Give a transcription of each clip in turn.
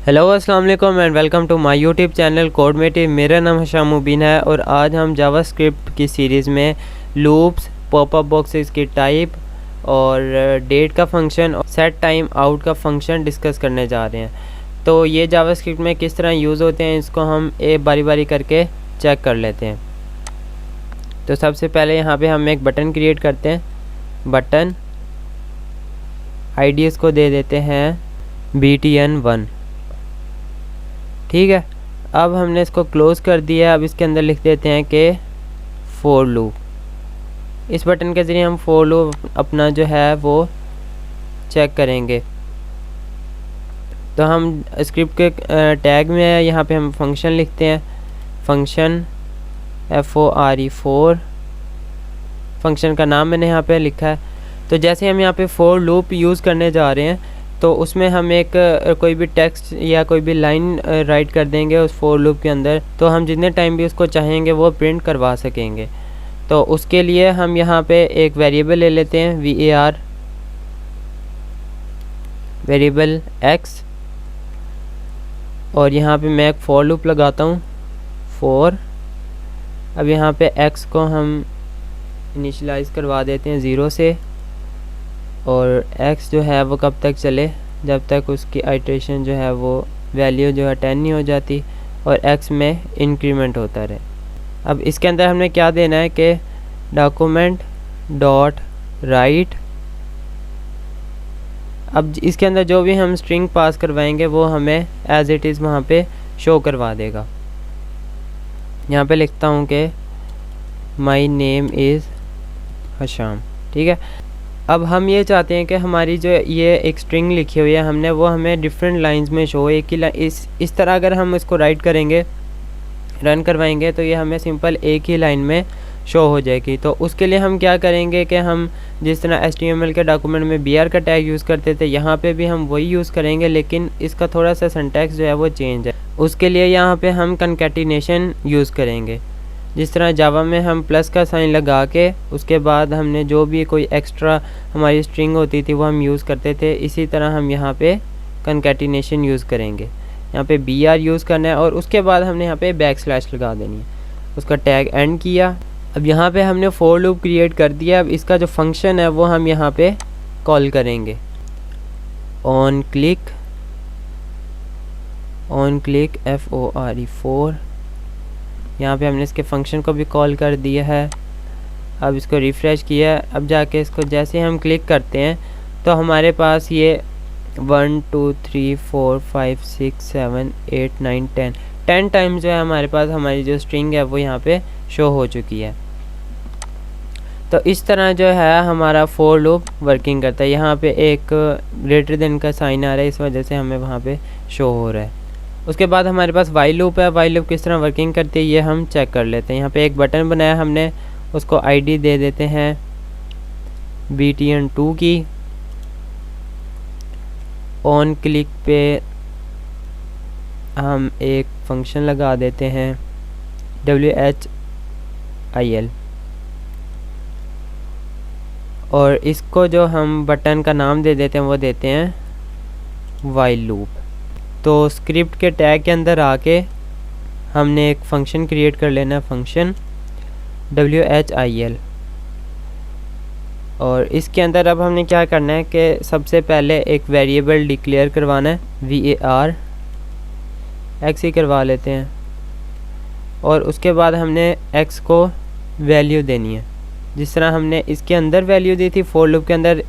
Hello अस्सलाम वालेकुम and welcome to my YouTube channel Codemative. मेरा नाम हशाम मुबीन है और आज हम जावास्क्रिप्ट की सीरीज़ में लूप्स, पॉपअप बॉक्सेस की टाइप और डेट का फंक्शन और सेट टाइम आउट का फंक्शन डिस्कस करने जा रहे हैं। तो ये जावास्क्रिप्ट में किस तरह यूज़ होते हैं इसको हम एक बारी बारी करके चेक कर लेते हैं। तो सबसे पहले यहाँ पे हम एक बटन क्रिएट करते हैं। बटन आईडी इसको दे देते हैं btn1। ठीक है, अब हमने इसको क्लोज़ कर दिया। अब इसके अंदर लिख देते हैं कि फॉर लूप। इस बटन के ज़रिए हम फॉर लूप अपना जो है वो चेक करेंगे। तो हम स्क्रिप्ट के टैग में है, यहाँ पे हम फंक्शन लिखते हैं। फंक्शन FORE फंक्शन का नाम मैंने यहाँ पे लिखा है। तो जैसे हम यहाँ पे फॉर लूप यूज़ करने जा रहे हैं तो उसमें हम एक कोई भी टेक्स्ट या कोई भी लाइन राइट कर देंगे उस फॉर लूप के अंदर, तो हम जितने टाइम भी उसको चाहेंगे वो प्रिंट करवा सकेंगे। तो उसके लिए हम यहाँ पे एक वेरिएबल ले लेते हैं var वेरिएबल x, और यहाँ पे मैं एक फॉर लूप लगाता हूँ फॉर। अब यहाँ पे x को हम इनिशियलाइज़ करवा देते हैं 0 से, और x जो है वो कब तक चले, जब तक उसकी आइट्रेशन जो है वो वैल्यू जो है 10 नहीं हो जाती और x में इंक्रीमेंट होता रहे। अब इसके अंदर हमने क्या देना है कि डॉक्यूमेंट डॉट राइट। अब इसके अंदर जो भी हम स्ट्रिंग पास करवाएंगे वो हमें एज इट इज़ वहाँ पे शो करवा देगा। यहाँ पे लिखता हूँ कि माई नेम इज़ हशाम। ठीक है, अब हम ये चाहते हैं कि हमारी जो ये एक स्ट्रिंग लिखी हुई है हमने वो हमें डिफरेंट लाइंस में शो, एक ही इस तरह अगर हम इसको राइट करेंगे, रन करवाएंगे तो ये हमें सिंपल एक ही लाइन में शो हो जाएगी। तो उसके लिए हम क्या करेंगे कि हम जिस तरह HTML के डॉक्यूमेंट में BR का टैग यूज़ करते थे यहाँ पे भी हम वही यूज़ करेंगे, लेकिन इसका थोड़ा सा सिंटैक्स जो है वो चेंज है। उसके लिए यहाँ पर हम कंकैटिनेशन यूज़ करेंगे। जिस तरह जावा में हम प्लस का साइन लगा के उसके बाद हमने जो भी कोई एक्स्ट्रा हमारी स्ट्रिंग होती थी वो हम यूज़ करते थे, इसी तरह हम यहाँ पे कंकैटिनेशन यूज़ करेंगे। यहाँ पे BR यूज़ करना है और उसके बाद हमने यहाँ पे बैकस्लैश लगा देनी है, उसका टैग एंड किया। अब यहाँ पे हमने फॉर लूप क्रिएट कर दिया। अब इसका जो फंक्शन है वो हम यहाँ पे कॉल करेंगे ऑन क्लिक FORE। यहाँ पे हमने इसके फंक्शन को भी कॉल कर दिया है। अब इसको रिफ़्रेश किया। अब जाके इसको जैसे हम क्लिक करते हैं तो हमारे पास ये 1 2 3 4 5 6 7 8 9 10 टाइम जो है हमारे पास हमारी जो स्ट्रिंग है वो यहाँ पे शो हो चुकी है। तो इस तरह जो है हमारा फॉर लूप वर्किंग करता है। यहाँ पे एक ग्रेटर देन का साइन आ रहा है, इस वजह से हमें वहाँ पे शो हो रहा है। उसके बाद हमारे पास वाइल लूप है। वाइल लूप किस तरह वर्किंग करती है ये हम चेक कर लेते हैं। यहाँ पे एक बटन बनाया हमने, उसको आईडी दे देते हैं btn2 की। ऑन क्लिक पे हम एक फंक्शन लगा देते हैं WHIL, और इसको जो हम बटन का नाम दे देते हैं वो देते हैं वाइल लूप। तो स्क्रिप्ट के टैग के अंदर आके हमने एक फंक्शन क्रिएट कर लेना है, फंक्शन WHIL, और इसके अंदर अब हमने क्या करना है कि सबसे पहले एक वेरिएबल डिक्लेयर करवाना है var x ही करवा लेते हैं, और उसके बाद हमने x को वैल्यू देनी है जिस तरह हमने इसके अंदर वैल्यू दी थी फॉर लूप के अंदर।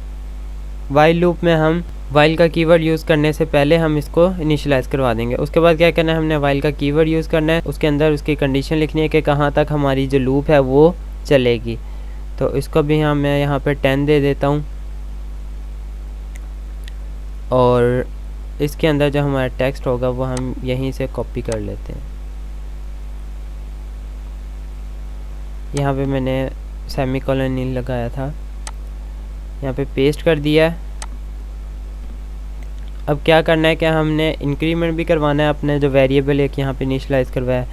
वाइल लूप में हम वाइल का कीवर्ड यूज़ करने से पहले हम इसको इनिशियलाइज़ करवा देंगे। उसके बाद क्या करना है, हमने वाइल का कीवर्ड यूज़ करना है, उसके अंदर उसकी कंडीशन लिखनी है कि कहाँ तक हमारी जो लूप है वो चलेगी। तो इसको भी मैं यहाँ पे 10 दे देता हूँ, और इसके अंदर जो हमारा टेक्स्ट होगा वो हम यहीं से कॉपी कर लेते हैं। यहाँ पे मैंने सेमीकोलन नहीं लगाया था, यहाँ पे पेस्ट कर दिया है। अब क्या करना है कि हमने इंक्रीमेंट भी करवाना है अपने जो वेरिएबल एक यहाँ पे इनिशियलाइज़ करवाया,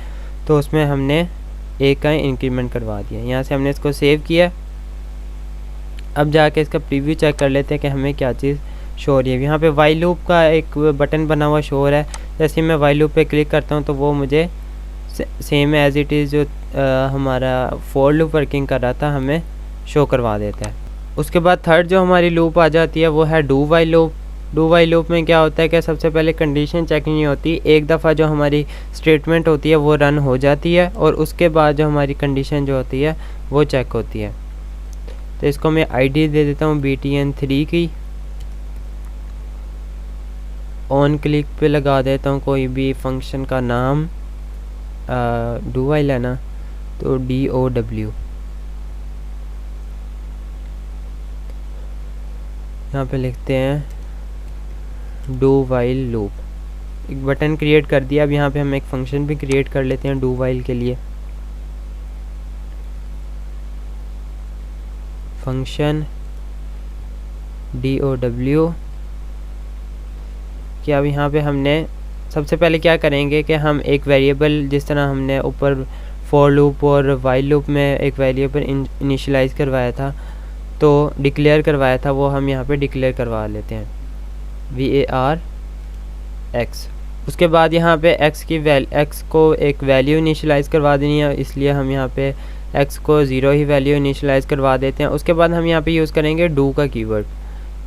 तो उसमें हमने एक का इंक्रीमेंट करवा दिया। यहाँ से हमने इसको सेव किया। अब जाके इसका प्रीव्यू चेक कर लेते हैं कि हमें क्या चीज़ शो हो रही है। यहाँ पे वाइल लूप का एक बटन बना हुआ शो हो रहा है। जैसे मैं वाइल लूप पे क्लिक करता हूँ तो वो मुझे सेम एज़ इट इज़ जो हमारा फॉर लूप वर्किंग कर रहा था हमें शो करवा देता है। उसके बाद थर्ड जो हमारी लूप आ जाती है वो है do while loop. Do while loop में क्या होता है कि सबसे पहले कंडीशन चेक नहीं होती, एक दफ़ा जो हमारी स्टेटमेंट होती है वो रन हो जाती है और उसके बाद जो हमारी कंडीशन जो होती है वो चेक होती है। तो इसको मैं आईडी दे देता हूँ btn3 की। ऑन क्लिक पे लगा देता हूँ कोई भी फंक्शन का नाम, डू वाइल है ना तो DOW। यहाँ पे लिखते हैं डू वाइल लूप। एक बटन क्रिएट कर दिया। अब यहाँ पे हम एक फंक्शन भी क्रिएट कर लेते हैं डू वाइल के लिए। फंक्शन DOW कि अब यहाँ पे हमने सबसे पहले क्या करेंगे कि हम एक वेरिएबल, जिस तरह हमने ऊपर फॉर लूप और वाइल लूप में एक वेरिएबल इनिशियलाइज़ करवाया था तो डिक्लेयर करवाया था, वो हम यहाँ पे डिक्लेयर करवा लेते हैं var x। उसके बाद यहाँ पे x को एक वैल्यू इनिशियलाइज़ करवा देनी है, इसलिए हम यहाँ पे x को 0 ही वैल्यू इनिशियलाइज़ करवा देते हैं। उसके बाद हम यहाँ पे यूज़ करेंगे डू का कीवर्ड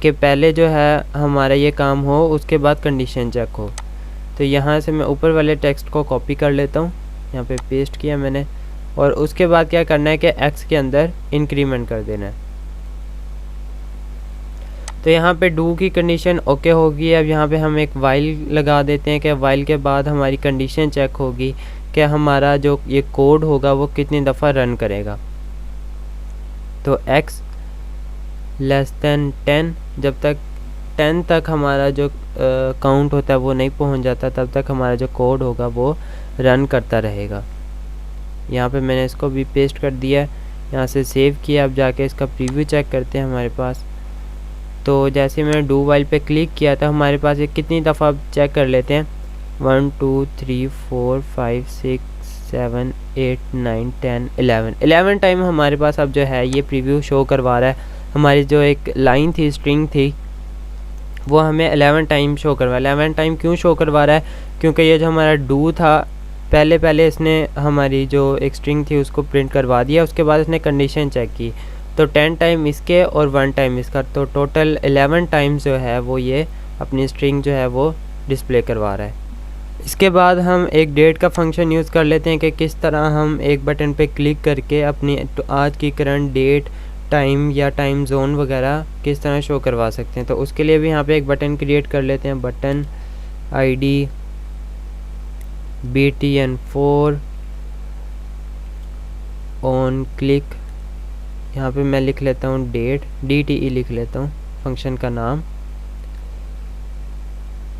कि पहले जो है हमारा ये काम हो उसके बाद कंडीशन चेक हो। तो यहाँ से मैं ऊपर वाले टेक्स्ट को कॉपी कर लेता हूँ, यहाँ पे पेस्ट किया मैंने, और उसके बाद क्या करना है कि x के अंदर इंक्रीमेंट कर देना है। तो यहाँ पे डू की कंडीशन ओके होगी। अब यहाँ पे हम एक वाइल लगा देते हैं कि वाइल के बाद हमारी कंडीशन चेक होगी कि हमारा जो ये कोड होगा वो कितनी दफ़ा रन करेगा। तो x लेस दैन 10, जब तक 10 तक हमारा जो काउंट होता है वो नहीं पहुंच जाता तब तक हमारा जो कोड होगा वो रन करता रहेगा। यहाँ पे मैंने इसको भी पेस्ट कर दिया, यहाँ से सेव किया। अब जाके इसका प्रीव्यू चेक करते हैं हमारे पास। तो जैसे मैंने डू वाइल पे क्लिक किया था हमारे पास ये कितनी दफ़ा चेक कर लेते हैं, 1 2 3 4 5 6 7 8 9 10 11 टाइम हमारे पास अब जो है ये प्रीव्यू शो करवा रहा है। हमारी जो एक लाइन थी, स्ट्रिंग थी, वो हमें 11 टाइम शो करवा। 11 टाइम क्यों शो करवा रहा है, क्योंकि ये जो हमारा डू था पहले इसने हमारी जो एक स्ट्रिंग थी उसको प्रिंट करवा दिया, उसके बाद इसने कंडीशन चेक की तो 10 टाइम इसके और 1 टाइम इसका, तो टोटल 11 टाइम्स जो है वो ये अपनी स्ट्रिंग जो है वो डिस्प्ले करवा रहा है। इसके बाद हम एक डेट का फंक्शन यूज़ कर लेते हैं कि किस तरह हम एक बटन पे क्लिक करके अपनी आज की करंट डेट, टाइम या टाइम जोन वगैरह किस तरह शो करवा सकते हैं। तो उसके लिए भी यहाँ पे एक बटन क्रिएट कर लेते हैं, button ID btn4 on click. यहाँ पे मैं लिख लेता हूँ डेट, DTE लिख लेता हूँ फंक्शन का नाम,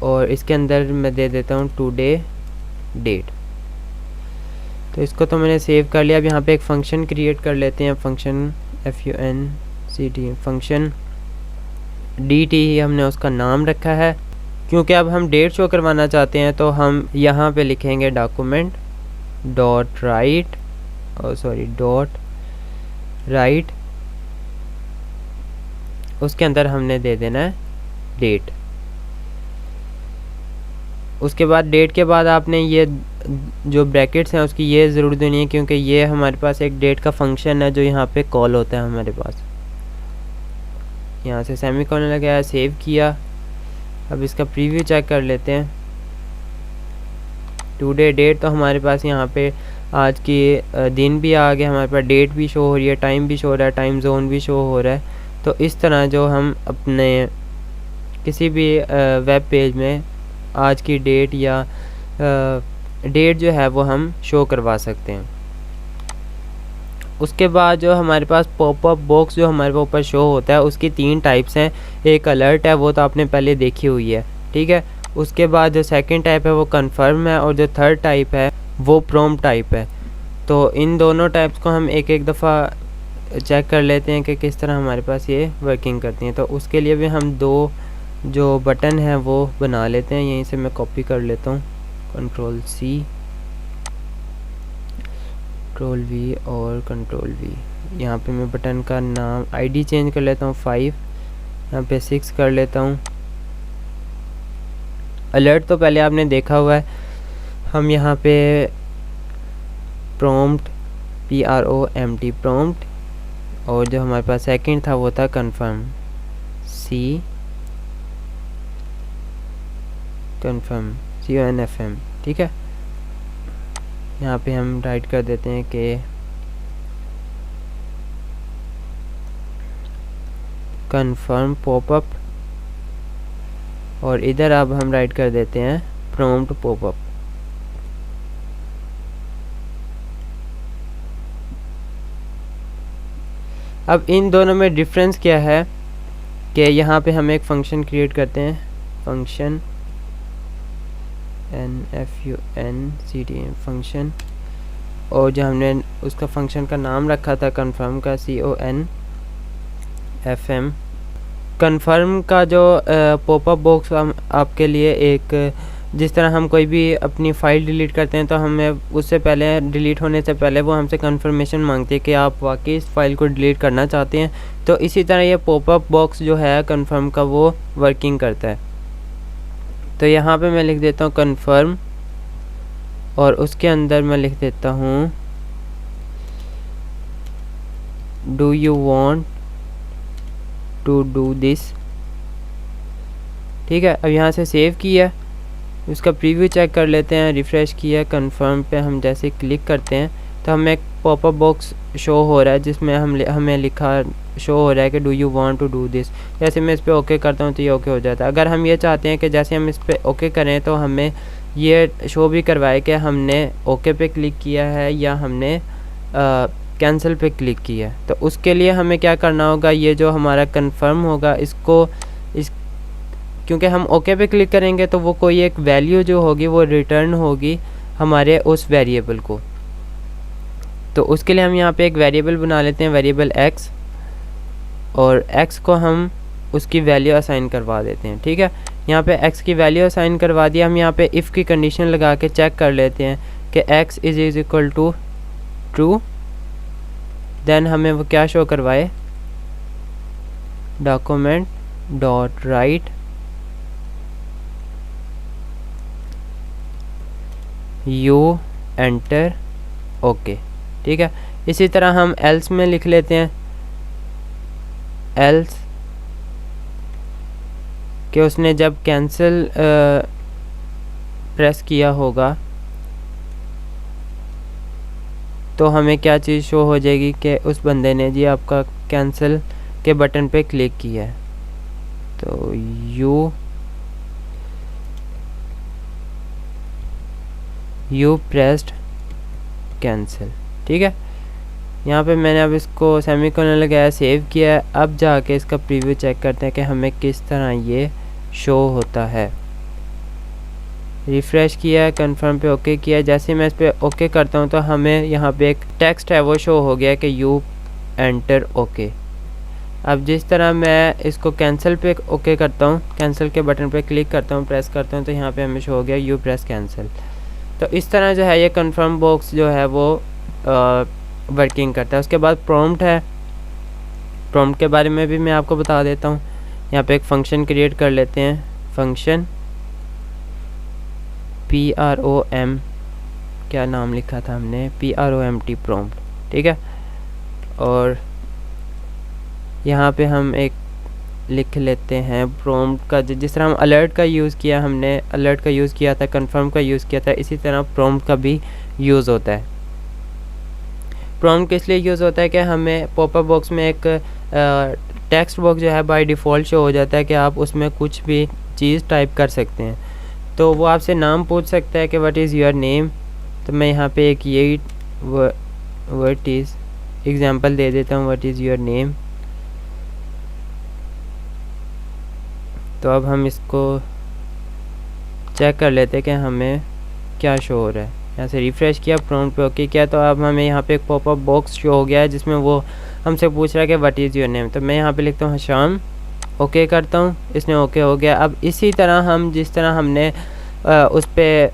और इसके अंदर मैं दे देता हूँ टुडे डेट। तो इसको तो मैंने सेव कर लिया। अब यहाँ पे एक फ़ंक्शन क्रिएट कर लेते हैं, फंक्शन funct, फंक्शन DTE हमने उसका नाम रखा है, क्योंकि अब हम डेट शो करवाना चाहते हैं। तो हम यहाँ पे लिखेंगे डॉक्यूमेंट डॉट राइट राइट, उसके अंदर हमने दे देना है डेट। उसके बाद डेट के बाद आपने ये जो ब्रैकेट्स हैं उसकी ये ज़रूरत नहीं है, क्योंकि ये हमारे पास एक डेट का फंक्शन है जो यहाँ पे कॉल होता है हमारे पास। यहाँ से सेमीकोलन लगाया, सेव किया। अब इसका प्रीव्यू चेक कर लेते हैं। टुडे डेट, तो हमारे पास यहाँ पे आज की दिन भी आ गया, हमारे पास डेट भी शो हो रही है, टाइम भी शो हो रहा है, टाइम जोन भी शो हो रहा है। तो इस तरह जो हम अपने किसी भी वेब पेज में आज की डेट या डेट जो है वो हम शो करवा सकते हैं। उसके बाद जो हमारे पास पॉपअप बॉक्स जो हमारे ऊपर शो होता है उसकी 3 टाइप्स हैं। एक अलर्ट है, वो तो आपने पहले देखी हुई है, ठीक है। उसके बाद जो सेकंड टाइप है वो कन्फर्म है, और जो थर्ड टाइप है वो प्रॉम्प्ट टाइप है। तो इन दोनों टाइप्स को हम एक दफ़ा चेक कर लेते हैं कि किस तरह हमारे पास ये वर्किंग करती हैं। तो उसके लिए भी हम 2 जो बटन है वो बना लेते हैं। यहीं से मैं कॉपी कर लेता हूँ, Ctrl+C, Ctrl+V और Ctrl+V। यहाँ पे मैं बटन का नाम ID चेंज कर लेता हूँ 5, यहाँ पे 6 कर लेता हूँ, अलर्ट तो पहले आपने देखा हुआ है। हम यहाँ पे प्रॉम्प्ट PROMPT प्रॉम्प्ट, और जो हमारे पास सेकंड था वो था कन्फर्म CONFIRM, ठीक है। यहाँ पे हम राइट कर देते हैं कि कन्फर्म पॉपअप, और इधर अब हम राइट कर देते हैं प्रॉम्प्ट पॉपअप। अब इन दोनों में डिफरेंस क्या है कि यहाँ पे हम एक फंक्शन क्रिएट करते हैं, फंक्शन FUNCTM फंक्शन, और जो हमने उसका फंक्शन का नाम रखा था कन्फर्म का CONFM। कन्फर्म का जो पॉपअप बॉक्स आपके लिए एक, जिस तरह हम कोई भी अपनी फ़ाइल डिलीट करते हैं तो हमें उससे पहले, डिलीट होने से पहले वो हमसे कंफर्मेशन मांगती है कि आप वाकई इस फाइल को डिलीट करना चाहते हैं। तो इसी तरह ये पॉपअप बॉक्स जो है कन्फर्म का वो वर्किंग करता है। तो यहाँ पे मैं लिख देता हूँ कन्फर्म, और उसके अंदर मैं लिख देता हूँ do you want to do this, ठीक है। अब यहाँ से सेव किया, उसका प्रीव्यू चेक कर लेते हैं, रिफ़्रेश किया, कन्फर्म पे हम जैसे क्लिक करते हैं तो हमें एक पॉपअप बॉक्स शो हो रहा है जिसमें हमें लिखा शो हो रहा है कि do you want to do this. जैसे मैं इस पर ओके करता हूँ तो ये ओके हो जाता है। अगर हम ये चाहते हैं कि जैसे हम इस पर ओके करें तो हमें ये शो भी करवाए कि हमने ओके पे क्लिक किया है या हमने कैंसिल पे क्लिक किया है। तो उसके लिए हमें क्या करना होगा, ये जो हमारा कन्फर्म होगा इसको क्योंकि हम ओके पे क्लिक करेंगे तो वो कोई एक वैल्यू जो होगी वो रिटर्न होगी हमारे उस वेरिएबल को। तो उसके लिए हम यहाँ पे एक वेरिएबल बना लेते हैं, वेरिएबल x, और x को हम उसकी वैल्यू असाइन करवा देते हैं, ठीक है। यहाँ पे x की वैल्यू असाइन करवा दिया। हम यहाँ पे इफ़ की कंडीशन लगा के चेक कर लेते हैं कि x is equal to true, then हमें वो क्या शो करवाए, document dot write you enter okay, ठीक है। इसी तरह हम एल्स में लिख लेते हैं, एल्स कि उसने जब कैंसिल प्रेस किया होगा तो हमें क्या चीज़ शो हो जाएगी कि उस बंदे ने जी आपका कैंसिल के बटन पे क्लिक किया है। तो यू प्रेस्ड कैंसिल, ठीक है। यहाँ पे मैंने अब इसको सेमीकोलन लगाया, सेव किया है। अब जाके इसका प्रीव्यू चेक करते हैं कि हमें किस तरह ये शो होता है। रिफ़्रेश किया, कंफर्म पे ओके किया। जैसे मैं इस पर ओके करता हूँ तो हमें यहाँ पे एक टेक्स्ट है वो शो हो गया कि यू एंटर ओके। अब जिस तरह मैं इसको कैंसिल पे ओके करता हूँ, कैंसिल के बटन पे क्लिक करता हूँ, प्रेस करता हूँ, तो यहाँ पे हमें शो हो गया यू प्रेस कैंसिल। तो इस तरह जो है ये कंफर्म बॉक्स जो है वो वर्किंग करता है। उसके बाद प्रॉम्प्ट है, प्रॉम्प्ट के बारे में भी मैं आपको बता देता हूँ। यहाँ पे एक फ़ंक्शन क्रिएट कर लेते हैं, फंक्शन PROM, क्या नाम लिखा था हमने, PROMPT प्रॉम्प्ट, ठीक है। और यहाँ पे हम एक लिख लेते हैं प्रॉम्प्ट का, जिस तरह हम अलर्ट का यूज़ किया, हमने अलर्ट का यूज़ किया था, कंफर्म का यूज़ किया था, इसी तरह प्रॉम्प्ट का भी यूज़ होता है। प्रॉम्प्ट किस लिए यूज़ होता है कि हमें पॉपअप बॉक्स में एक टेक्स्ट बॉक्स जो है बाय डिफ़ॉल्ट शो हो जाता है कि आप उसमें कुछ भी चीज़ टाइप कर सकते हैं। तो वो आपसे नाम पूछ सकता है कि व्हाट इज़ योर नेम। तो मैं यहाँ पे एक यही व्हाट इज़ एग्जांपल दे देता हूँ, व्हाट इज़ योर नेम। तो अब हम इसको चेक कर लेते हैं कि हमें क्या शो हो रहा है। यहाँ से रिफ़्रेश किया, प्रॉम्प्ट पे ओके किया, तो अब हमें यहाँ पे एक पॉपअप बॉक्स शो हो गया है जिसमें वो हमसे पूछ रहा है कि व्हाट इज़ योर नेम। तो मैं यहाँ पे लिखता हूँ शाम, ओके करता हूँ, इसने ओके हो गया। अब इसी तरह हम जिस तरह हमने उस पर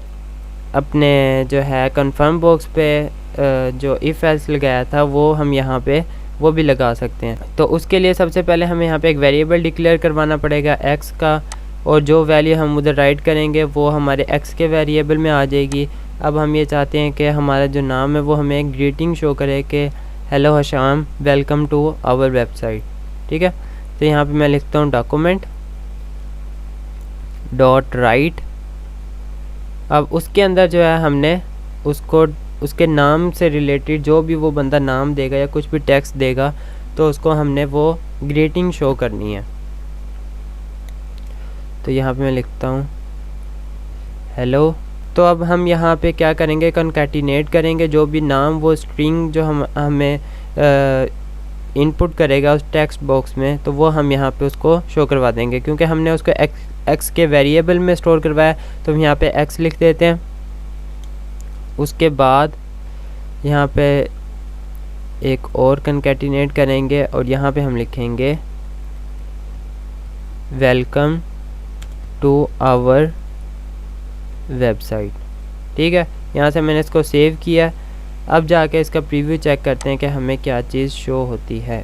अपने जो है कंफर्म बॉक्स पे जो इफ़ एल्स लगाया था वो हम यहाँ पे वो भी लगा सकते हैं। तो उसके लिए सबसे पहले हमें यहाँ पे एक वेरिएबल डिक्लेयर करवाना पड़ेगा x का, और जो वैल्यू हम उधर राइट करेंगे वो हमारे एक्स के वेरिएबल में आ जाएगी। अब हम ये चाहते हैं कि हमारा जो नाम है वो हमें ग्रीटिंग शो करे कि hello Hasham, welcome to our website. ठीक है, तो यहाँ पे मैं लिखता हूँ डॉक्यूमेंट डॉट राइट। अब उसके अंदर जो है हमने उसको उसके नाम से रिलेटेड जो भी वो बंदा नाम देगा या कुछ भी टेक्स्ट देगा तो उसको हमने वो ग्रीटिंग शो करनी है। तो यहाँ पे मैं लिखता हूँ हेलो। तो अब हम यहाँ पे क्या करेंगे, कॉन्कैटिनेट करेंगे जो भी नाम वो स्ट्रिंग जो हमें इनपुट करेगा उस टेक्स्ट बॉक्स में, तो वो हम यहाँ पे उसको शो करवा देंगे। क्योंकि हमने उसको एक्स के वेरिएबल में स्टोर करवाया तो हम यहाँ पे एक्स लिख देते हैं। उसके बाद यहाँ पे एक और कॉन्कैटिनेट करेंगे और यहाँ पे हम लिखेंगे वेलकम टू आवर वेबसाइट। ठीक है, यहाँ से मैंने इसको सेव किया। अब जाके इसका प्रीव्यू चेक करते हैं कि हमें क्या चीज़ शो होती है।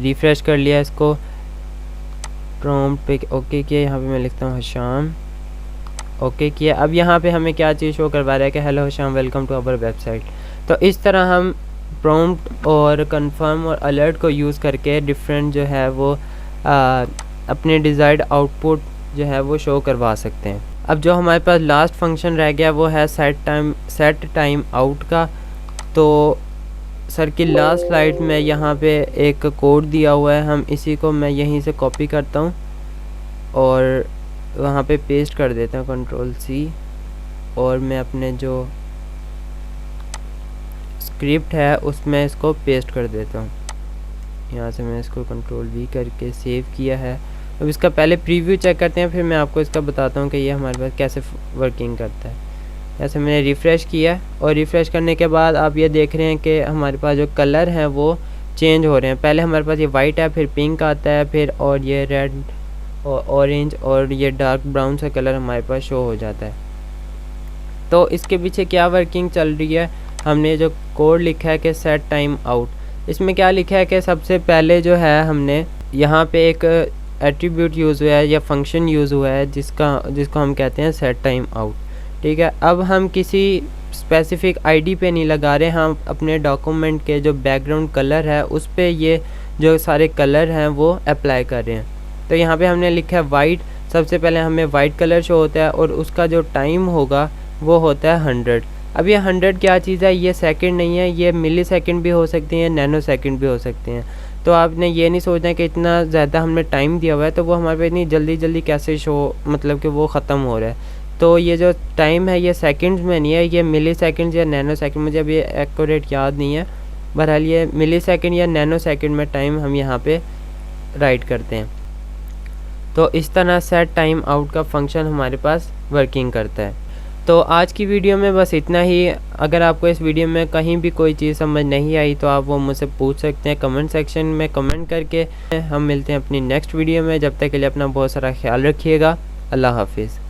रिफ़्रेश कर लिया इसको, प्रॉम्प्ट पे ओके किया। यहाँ पे मैं लिखता हूँ हशाम, ओके किया। अब यहाँ पे हमें क्या चीज़ शो करवा रहा है कि hello Hasham, welcome to our website. तो इस तरह हम प्रॉम्प्ट और कंफर्म और अलर्ट को यूज़ करके डिफरेंट जो है वो अपने डिज़ायर्ड आउटपुट जो है वो शो करवा सकते हैं। अब जो हमारे पास लास्ट फंक्शन रह गया वो है सेट टाइम आउट का। तो सर की लास्ट स्लाइड में यहाँ पे एक कोड दिया हुआ है, हम इसी को मैं यहीं से कॉपी करता हूँ और वहाँ पे पेस्ट कर देता हूँ, Ctrl+C, और मैं अपने जो स्क्रिप्ट है उसमें इसको पेस्ट कर देता हूँ। यहाँ से मैं इसको Ctrl+V करके सेव किया है। अब इसका पहले प्रीव्यू चेक करते हैं, फिर मैं आपको इसका बताता हूँ कि ये हमारे पास कैसे वर्किंग करता है। जैसे मैंने रिफ़्रेश किया और रिफ़्रेश करने के बाद आप ये देख रहे हैं कि हमारे पास जो कलर हैं वो चेंज हो रहे हैं। पहले हमारे पास ये वाइट है, फिर पिंक आता है, फिर और ये रेड और ऑरेंज और ये डार्क ब्राउन सा कलर हमारे पास शो हो जाता है। तो इसके पीछे क्या वर्किंग चल रही है, हमने जो कोड लिखा है कि सेट टाइम आउट, इसमें क्या लिखा है कि सबसे पहले जो है हमने यहाँ पे एक एट्रीब्यूट यूज़ हुआ है या फंक्शन यूज़ हुआ है जिसको हम कहते हैं सेट टाइम आउट। ठीक है, अब हम किसी स्पेसिफिक आईडी पे नहीं लगा रहे, हम अपने डॉक्यूमेंट के जो बैकग्राउंड कलर है उस पे ये जो सारे कलर हैं वो अप्लाई कर रहे हैं। तो यहाँ पे हमने लिखा है वाइट, सबसे पहले हमें वाइट कलर शो होता है और उसका जो टाइम होगा वो होता है 100। अब ये 100 क्या चीज़ है, ये सेकंड नहीं है, ये मिली सेकंड भी हो सकती हैं, नैनो सेकंड भी हो सकते हैं। तो आपने ये नहीं सोचना कि इतना ज़्यादा हमने टाइम दिया हुआ है तो वो हमारे पे इतनी जल्दी जल्दी कैसे शो, मतलब कि वो ख़त्म हो रहा है। तो ये जो टाइम है ये सेकंड्स में नहीं है, ये मिली सेकंड या नैनो सेकंड, मुझे अभी एक्यूरेट याद नहीं है, बहरहाल ये मिली सेकंड या नैनो सेकंड में टाइम हम यहाँ पे राइट करते हैं। तो इस तरह सेट टाइम आउट का फंक्शन हमारे पास वर्किंग करता है। तो आज की वीडियो में बस इतना ही। अगर आपको इस वीडियो में कहीं भी कोई चीज़ समझ नहीं आई तो आप वो मुझसे पूछ सकते हैं कमेंट सेक्शन में कमेंट करके। हम मिलते हैं अपनी नेक्स्ट वीडियो में, जब तक के लिए अपना बहुत सारा ख्याल रखिएगा। अल्लाह हाफिज़।